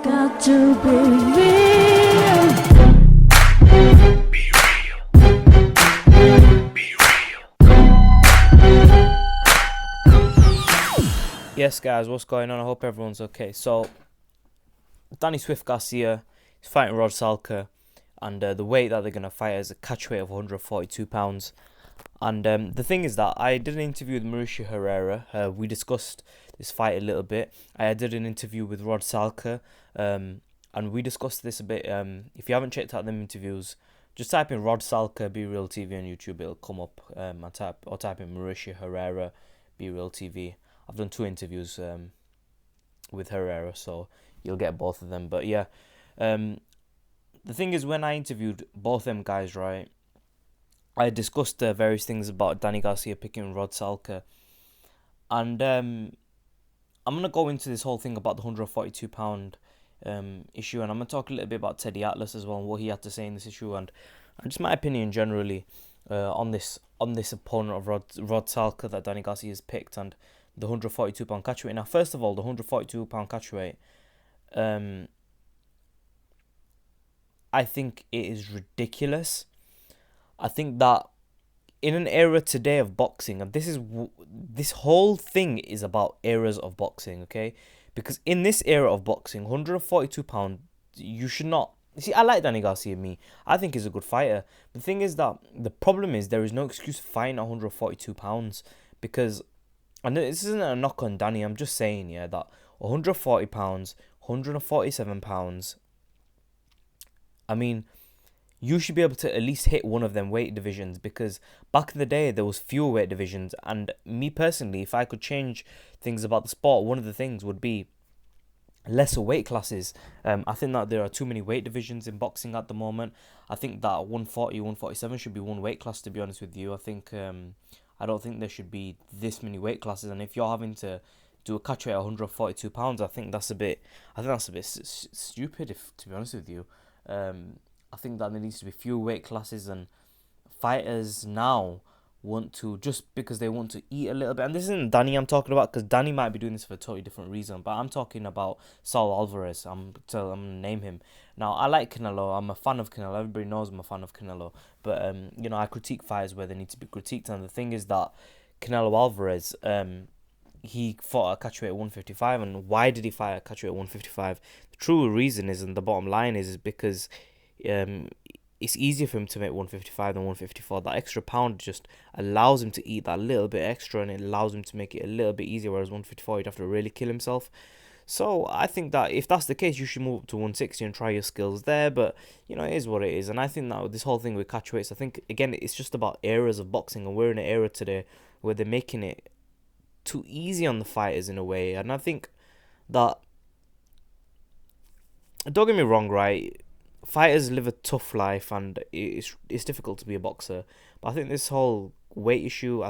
Got to be real. Yes, guys, what's going on? I hope everyone's okay. So, Danny Swift Garcia is fighting Rod Salka, and the weight that they're going to fight is a catch weight of 142 pounds. And the thing is that I did an interview with Mauricio Herrera. We discussed this fight a little bit. I did an interview with Rod Salka, and we discussed this a bit. If you haven't checked out them interviews, just type in Rod Salka Be Real TV on YouTube. It'll come up. And type in Mauricio Herrera Be Real TV. I've done 2 interviews with Herrera, so you'll get both of them. But yeah, the thing is, when I interviewed both them guys, right, I discussed various things about Danny Garcia picking Rod Salka, and I'm gonna go into this whole thing about the 142 pound issue, and I'm gonna talk a little bit about Teddy Atlas as well and what he had to say in this issue, and just my opinion generally on this opponent of Rod Salka that Danny Garcia has picked, and the 142 pound catch weight. Now, first of all, the 142 pound catch weight, I think it is ridiculous. I think that in an era today of boxing, and this whole thing is about eras of boxing, okay? Because in this era of boxing, 142 pound, you should not. See, I like Danny Garcia. I think he's a good fighter. The thing is that the problem is there is no excuse for fighting 142 pounds, because, and this isn't a knock on Danny. I'm just saying, yeah, that 140 pounds, 147 pounds. I mean, you should be able to at least hit one of them weight divisions, because back in the day there was fewer weight divisions, and me personally, if I could change things about the sport, one of the things would be lesser weight classes. I think that there are too many weight divisions in boxing at the moment. I think that 140, 147 should be one weight class, to be honest with you. I don't think there should be this many weight classes, and if you're having to do a catch weight at 142 pounds, I think that's a bit stupid, if to be honest with you. I think that there needs to be few weight classes, and fighters now want to, just because they want to eat a little bit, and this isn't Danny I'm talking about, because Danny might be doing this for a totally different reason, but I'm talking about Saul Alvarez. I'm gonna name him. Now, I like Canelo. I'm a fan of Canelo. Everybody knows I'm a fan of Canelo, but I critique fighters where they need to be critiqued, and the thing is that Canelo Alvarez, he fought at catch weight at 155, and why did he fight at catch weight at 155? The true reason is, and the bottom line is because it's easier for him to make 155 than 154. That extra pound just allows him to eat that little bit extra, and it allows him to make it a little bit easier, whereas 154 he'd have to really kill himself. So I think that if that's the case, you should move up to 160 and try your skills there, but it is what it is. And I think that with this whole thing with catch weights, I think again it's just about eras of boxing, and we're in an era today where they're making it too easy on the fighters in a way. And I think that, don't get me wrong, right, fighters live a tough life, and it's difficult to be a boxer. But I think this whole weight issue,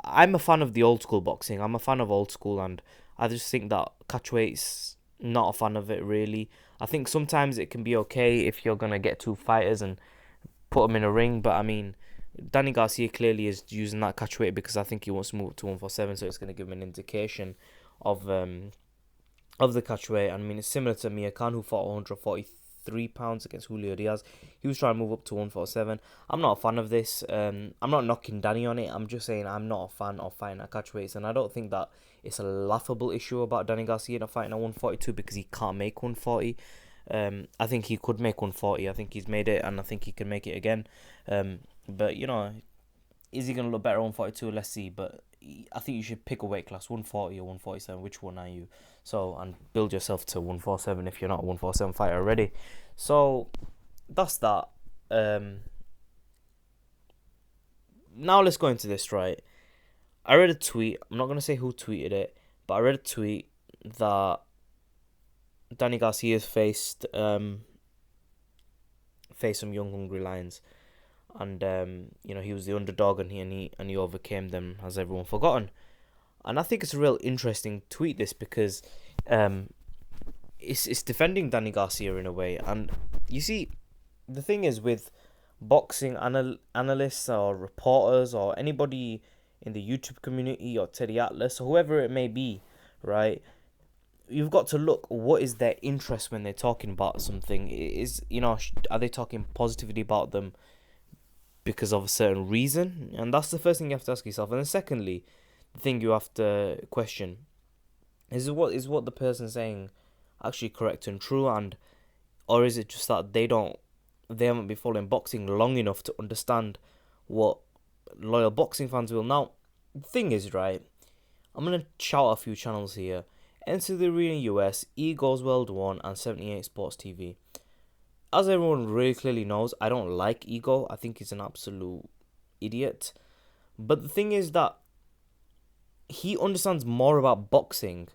I'm a fan of the old school boxing. I'm a fan of old school, and I just think that catch weight's not a fan of it, really. I think sometimes it can be okay if you're going to get 2 fighters and put them in a ring, but I mean, Danny Garcia clearly is using that catch weight because I think he wants to move up to 147, so it's going to give him an indication of the catch weight. I mean, it's similar to Amir Khan, who fought 143 pounds against Julio Diaz. He was trying to move up to 147. I'm not a fan of this. I'm not knocking Danny on it. I'm just saying I'm not a fan of fighting at catch weights, and I don't think that it's a laughable issue about Danny Garcia not fighting at 142 because he can't make 140. I think he could make 140. I think he's made it, and I think he can make it again. But is he going to look better at 142? Let's see. But I think you should pick a weight class, 140 or 147. Which one are you? So, and build yourself to 147 if you're not a 147 fighter already. So, that's that. Now let's go into this, right? I read a tweet. I'm not going to say who tweeted it, but I read a tweet that Danny Garcia's faced some young hungry lions, and he was the underdog, and he overcame them. Has everyone forgotten? And I think it's a real interesting tweet, this, because it's defending Danny Garcia in a way. And you see, the thing is with boxing analysts or reporters or anybody in the YouTube community or Teddy Atlas or whoever it may be, right? you've got to look what is their interest when they're talking about something. Is, are they talking positively about them because of a certain reason? And that's the first thing you have to ask yourself. And then secondly, the thing you have to question is what the person saying actually correct and true, and or is it just that they haven't been following boxing long enough to understand what loyal boxing fans will. Now, the thing is, right, I'm gonna shout out a few channels here: Enter the Arena US, Eagles World 1, and 78 Sports TV. As everyone really clearly knows, I don't like Ego. I think he's an absolute idiot. But the thing is that he understands more about boxing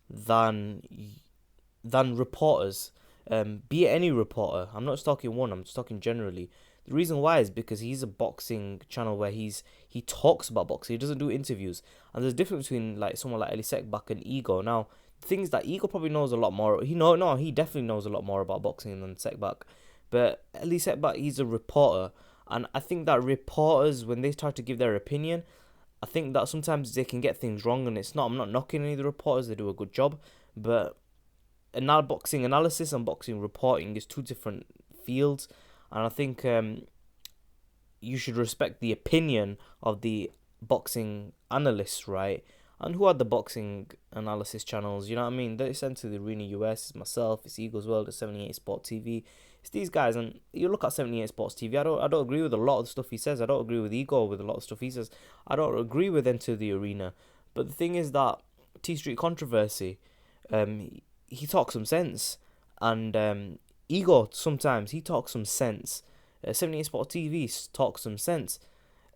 than reporters. Be it any reporter. I'm not just talking one. I'm just talking generally. The reason why is because he's a boxing channel where he talks about boxing. He doesn't do interviews. And there's a difference between like someone like Eli Sekbak and Ego. Now, the thing is that Ego probably knows a lot more. He definitely knows a lot more about boxing than Sekbak. But Eli Sekbak, he's a reporter. And I think that reporters, when they try to give their opinion, I think that sometimes they can get things wrong. And I'm not knocking any of the reporters. They do a good job. But boxing analysis and boxing reporting is two different fields. And I think you should respect the opinion of the boxing analysts, right? And who are the boxing analysis channels? You know what I mean? They sent to the Arena US. It's myself. It's Eagles World. It's 78 Sport TV. It's these guys. And you look at 78 Sports TV. I don't agree with a lot of the stuff he says. I don't agree with Ego with a lot of stuff he says. I don't agree with Enter the Arena. But the thing is that T Street Controversy, he talks some sense. And Ego, sometimes he talks some sense. 78 Sport TV talks some sense.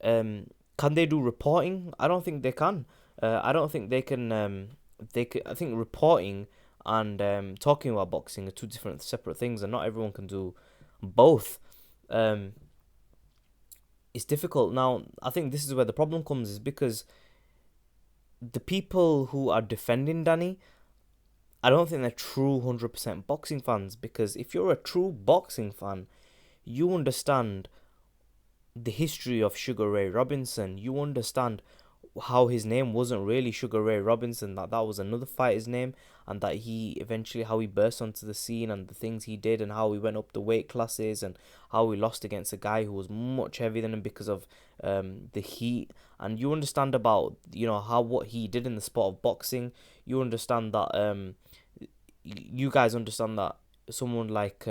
Can they do reporting? I don't think they can. I don't think they can. I think reporting and talking about boxing are two different, separate things, and not everyone can do both. It's difficult. Now, I think this is where the problem comes, is because the people who are defending Danny, I don't think they're true 100% boxing fans, because if you're a true boxing fan, you understand the history of Sugar Ray Robinson. You understand how his name wasn't really Sugar Ray Robinson, that was another fighter's name, and that how he burst onto the scene and the things he did and how he went up the weight classes and how he lost against a guy who was much heavier than him because of the heat. And you understand about, what he did in the sport of boxing. You understand that you guys understand that someone like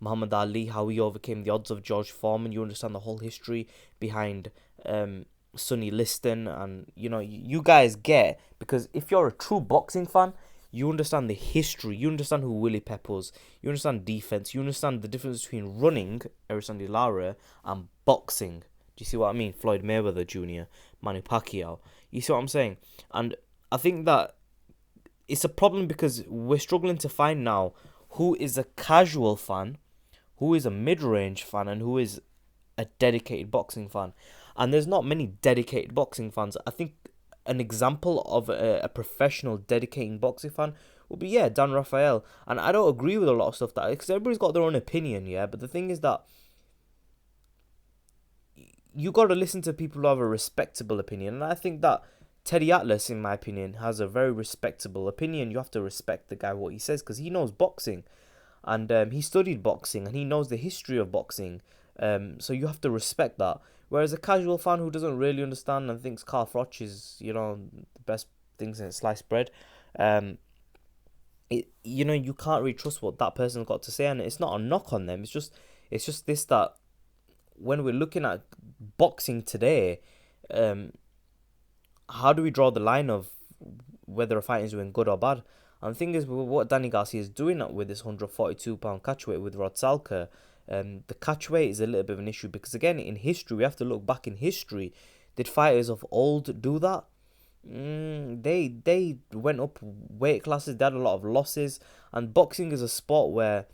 Muhammad Ali, how he overcame the odds of George Foreman. You understand the whole history behind Sonny Liston, and you guys get, because if you're a true boxing fan, you understand the history. You understand who Willie Pep was. You understand defense. You understand the difference between running, Erislandy Lara, and boxing. Do you see what I mean? Floyd Mayweather Jr., Manny Pacquiao. You see what I'm saying? And I think that it's a problem because we're struggling to find now who is a casual fan, who is a mid-range fan, and who is a dedicated boxing fan. And there's not many dedicated boxing fans. I think an example of a professional dedicating boxing fan would be, Dan Raphael. And I don't agree with a lot of stuff because everybody's got their own opinion, but the thing is that you got to listen to people who have a respectable opinion. And I think that Teddy Atlas, in my opinion, has a very respectable opinion. You have to respect the guy, what he says, because he knows boxing. And he studied boxing, and he knows the history of boxing. So you have to respect that. Whereas a casual fan who doesn't really understand and thinks Carl Froch is, the best thing since sliced bread, you can't really trust what that person's got to say. And it's not a knock on them. It's just this, that when we're looking at boxing today, how do we draw the line of whether a fight is doing good or bad? And the thing is, what Danny Garcia is doing with this 142-pound catchweight with Rod Salka, the catchweight is a little bit of an issue because, again, in history, we have to look back in history. Did fighters of old do that? They went up weight classes. They had a lot of losses. And boxing is a sport where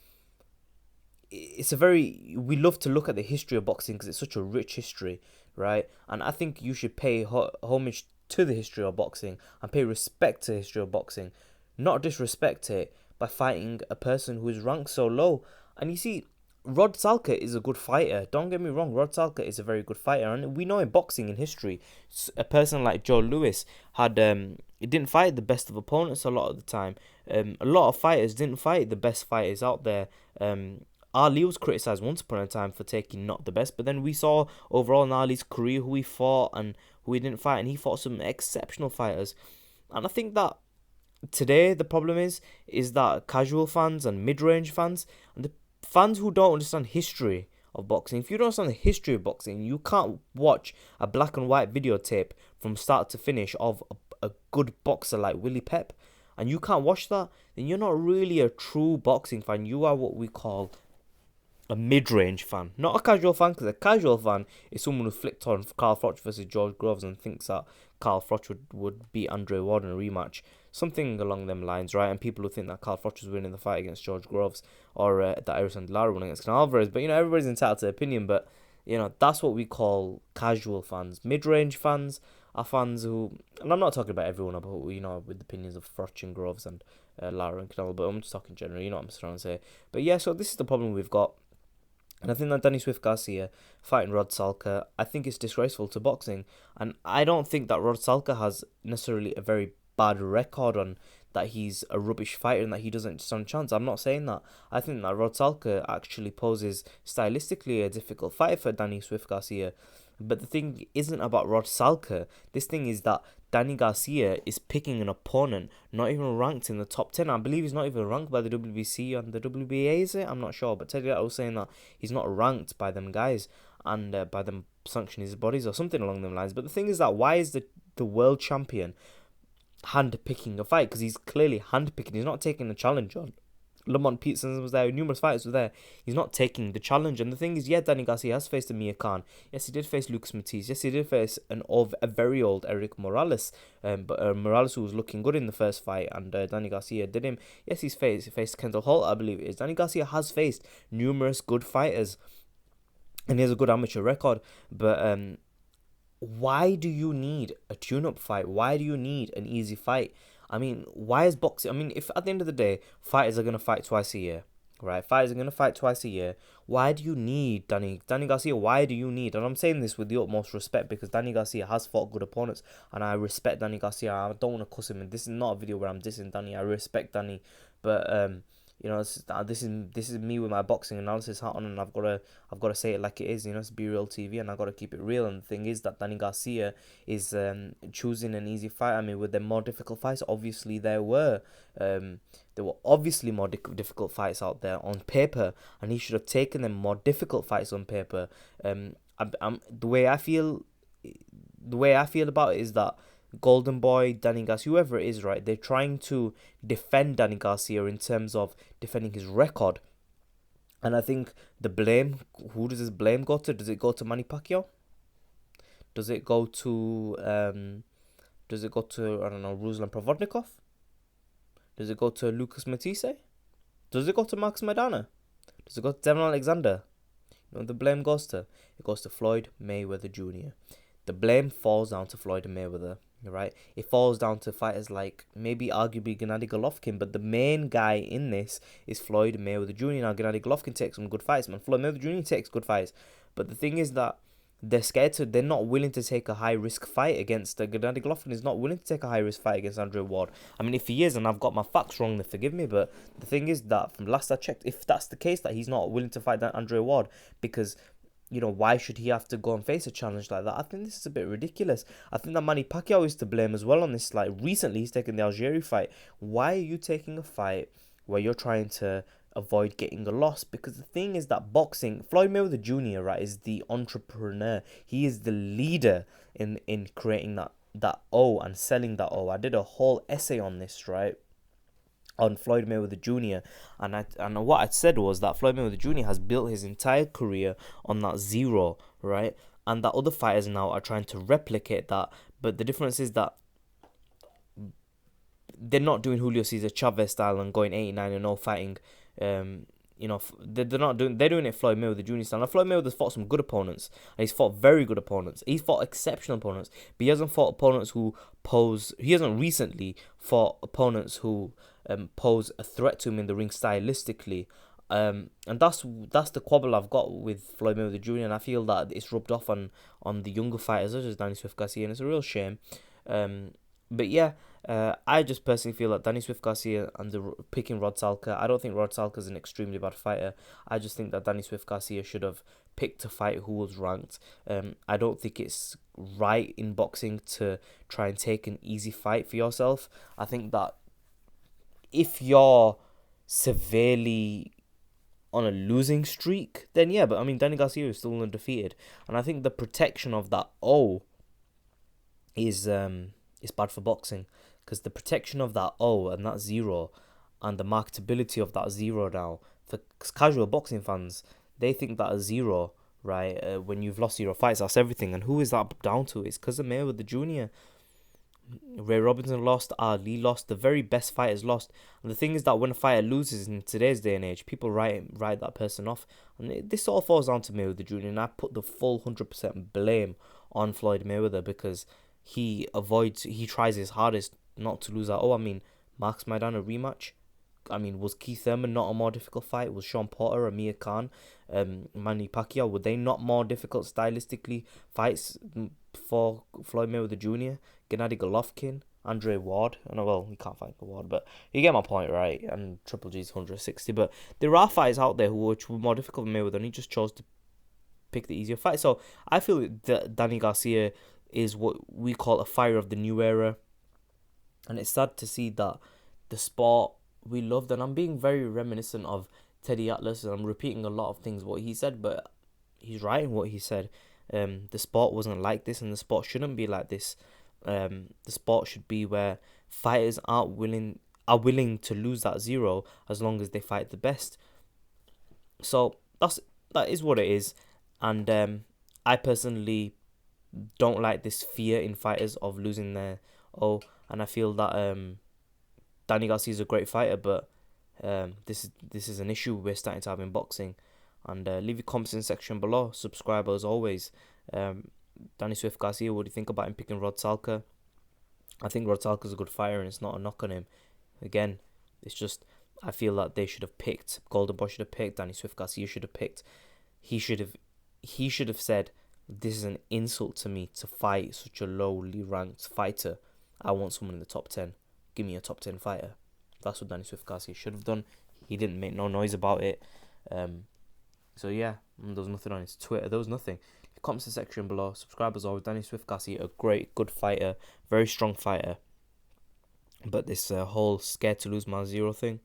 we love to look at the history of boxing because it's such a rich history, right? And I think you should pay homage to the history of boxing and pay respect to the history of boxing, not disrespect it by fighting a person who is ranked so low. And you see, Rod Salka is a good fighter. Don't get me wrong, Rod Salka is a very good fighter. And we know in boxing in history, a person like Joe Louis had It didn't fight the best of opponents a lot of the time. A lot of fighters didn't fight the best fighters out there. Ali was criticized once upon a time for taking not the best, but then we saw overall in Ali's career who he fought and who he didn't fight, and he fought some exceptional fighters. And I think that today the problem is that casual fans and mid-range fans and the fans who don't understand history of boxing, if you don't understand the history of boxing, you can't watch a black and white videotape from start to finish of a good boxer like Willie Pep, and you can't watch that, then you're not really a true boxing fan. You are what we call a mid-range fan, not a casual fan, because a casual fan is someone who flicked on Carl Froch versus George Groves and thinks that Carl Froch would beat Andre Ward in a rematch, something along them lines, right? And people who think that Carl Froch was winning the fight against George Groves, or that Erison De Lara won against Canelo Alvarez. But everybody's entitled to opinion. But that's what we call casual fans. Mid-range fans are fans who, and I'm not talking about everyone, but with opinions of Froch and Groves and Lara and Canelo, but I'm just talking generally. You know what I'm trying to say. But yeah, so this is the problem we've got. And I think that Danny Swift Garcia fighting Rod Salka, I think it's disgraceful to boxing. And I don't think that Rod Salka has necessarily a very bad record on that he's a rubbish fighter and that he doesn't stand a chance. I'm not saying that. I think that Rod Salka actually poses stylistically a difficult fight for Danny Swift Garcia. But the thing isn't about Rod Salka. This thing is that Danny Garcia is picking an opponent not even ranked in the top 10. I believe he's not even ranked by the WBC and the WBA, is it? I'm not sure. But Teddy I was saying that he's not ranked by them guys and by them sanctioning his bodies or something along them lines. But the thing is that why is the world champion hand-picking a fight? Because he's clearly hand-picking. He's not taking a challenge on. Lamont Peterson was there, numerous fighters were there. He's not taking the challenge. And the thing is, yeah, Danny Garcia has faced Amir Khan. Yes, he did face Lucas Matisse. Yes, he did face a very old Eric Morales. But Morales, who was looking good in the first fight, and Danny Garcia did him. Yes, he faced Kendall Holt, I believe it is. Danny Garcia has faced numerous good fighters, and he has a good amateur record. But why do you need a tune-up fight? Why do you need an easy fight? I mean, why is boxing... I mean, if at the end of the day, fighters are going to fight twice a year, right? Fighters are going to fight twice a year. Why do you need Danny Garcia? Why do you need... And I'm saying this with the utmost respect because Danny Garcia has fought good opponents and I respect Danny Garcia. I don't want to cuss him. And this is not a video where I'm dissing Danny. I respect Danny. But... this is me with my boxing analysis hat on, and I've got to say it like it is. It's Be Real TV, and I've got to keep it real. And the thing is that Danny Garcia is choosing an easy fight. I mean, with the more difficult fights, obviously there were obviously more difficult fights out there on paper, and he should have taken them more difficult fights on paper. The way I feel about it is that Golden Boy, Danny Garcia, whoever it is, right? They're trying to defend Danny Garcia in terms of defending his record. And I think the blame, who does this blame go to? Does it go to Manny Pacquiao? Does it go to, I don't know, Ruslan Provodnikov? Does it go to Lucas Matisse? Does it go to Max Maidana? Does it go to Devon Alexander? The blame goes to? It goes to Floyd Mayweather Jr. The blame falls down to Floyd Mayweather, right? It falls down to fighters like maybe arguably Gennady Golovkin, but the main guy in this is Floyd Mayweather Jr. Now, Gennady Golovkin takes some good fights, man. Floyd Mayweather Jr. takes good fights, but the thing is that they're not willing to take a high-risk fight against... Gennady Golovkin is not willing to take a high-risk fight against Andre Ward. I mean, if he is, and I've got my facts wrong, then forgive me, but the thing is that from last I checked, if that's the case, that he's not willing to fight that Andre Ward, because... why should he have to go and face a challenge like that? I think this is a bit ridiculous. I think that Manny Pacquiao is to blame as well on this. Like, recently, he's taken the Algieri fight. Why are you taking a fight where you're trying to avoid getting a loss? Because the thing is that boxing, Floyd Mayweather Jr., right, is the entrepreneur. He is the leader in creating that O and selling that O. I did a whole essay on this, right? On Floyd Mayweather Jr. And what I said was that Floyd Mayweather Jr. has built his entire career on that zero, right? And that other fighters now are trying to replicate that. But the difference is that they're not doing Julio Cesar Chavez style and going 89-0 fighting. They're doing it Floyd Mayweather Jr. style. Now, Floyd Mayweather's fought some good opponents, and he's fought very good opponents. He's fought exceptional opponents, but he hasn't fought opponents who pose. He hasn't recently fought opponents who pose a threat to him in the ring stylistically. And that's the quibble I've got with Floyd Mayweather Jr. And I feel that it's rubbed off on the younger fighters such as Danny Swift Garcia, and it's a real shame. But yeah, I just personally feel that Danny Swift Garcia and picking Rod Salka. I don't think Rod Salka is an extremely bad fighter. I just think that Danny Swift Garcia should have picked a fight who was ranked. I don't think it's right in boxing to try and take an easy fight for yourself. I think that if you're severely on a losing streak, then yeah, but I mean, Danny Garcia is still undefeated, and I think the protection of that is bad for boxing, because the protection of that and that zero, and the marketability of that zero now for casual boxing fans, they think that a zero, right, when you've lost zero fights, that's everything. And who is that down to? It's because of Mayweather Jr. Ray Robinson lost, Ali lost, the very best fighters lost. And the thing is that when a fighter loses in today's day and age, people write that person off. And this all falls down to Mayweather Jr. And I put the full 100% blame on Floyd Mayweather, because he tries his hardest not to lose that. I mean, Marcus Maidana rematch. I mean, was Keith Thurman not a more difficult fight? Was Sean Porter, Amir Khan, Manny Pacquiao, were they not more difficult stylistically fights for Floyd Mayweather Jr.? Gennady Golovkin, Andre Ward. Well, he can't fight for Ward, but you get my point, right? And Triple G's 160. But there are fights out there which were more difficult than Mayweather, and he just chose to pick the easier fight. So I feel that Danny Garcia is what we call a fighter of the new era. And it's sad to see that the sport we loved, and I'm being very reminiscent of Teddy Atlas, and I'm repeating a lot of things what he said, but he's right in what he said. The sport wasn't like this, and the sport shouldn't be like this. The sport should be where fighters are willing to lose that zero as long as they fight the best. So that is what it is, and I personally don't like this fear in fighters of losing their and I feel that Danny Garcia is a great fighter, but this is an issue we're starting to have in boxing. And leave your comments in the section below. Subscribe as always. Danny Swift Garcia, what do you think about him picking Rod Salka? I think Rod Salka's a good fighter, and it's not a knock on him. Again, it's just I feel that they should have picked. Golden Boy should have picked. Danny Swift Garcia should have picked. He should have said, "This is an insult to me to fight such a lowly ranked fighter. I want someone in the top 10. Give me a top 10 fighter." That's what Danny Swift Garcia should have done. He didn't make no noise about it. So yeah, there was nothing on his Twitter. There was nothing. Comments in the section below. Subscribe as always. Danny Swift Garcia, a great, good fighter, very strong fighter. But this whole scared to lose my zero thing,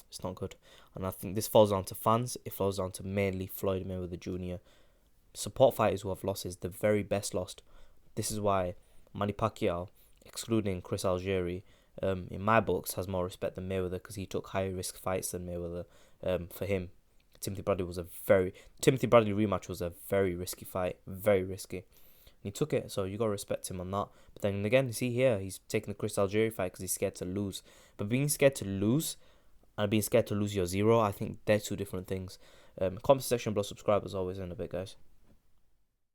it's not good. And I think this falls down to fans. It falls down to mainly Floyd Mayweather Jr. Support fighters who have losses, the very best lost. This is why Manny Pacquiao, excluding Chris Algieri, in my books, has more respect than Mayweather, because he took higher risk fights than Mayweather. For him, Timothy Bradley rematch was a very risky fight, very risky. And he took it, so you gotta respect him on that. But then again, see here, he's taking the Chris Algieri fight because he's scared to lose. But being scared to lose and being scared to lose your zero, I think they're two different things. Comment section below, subscribe as always, in a bit, guys.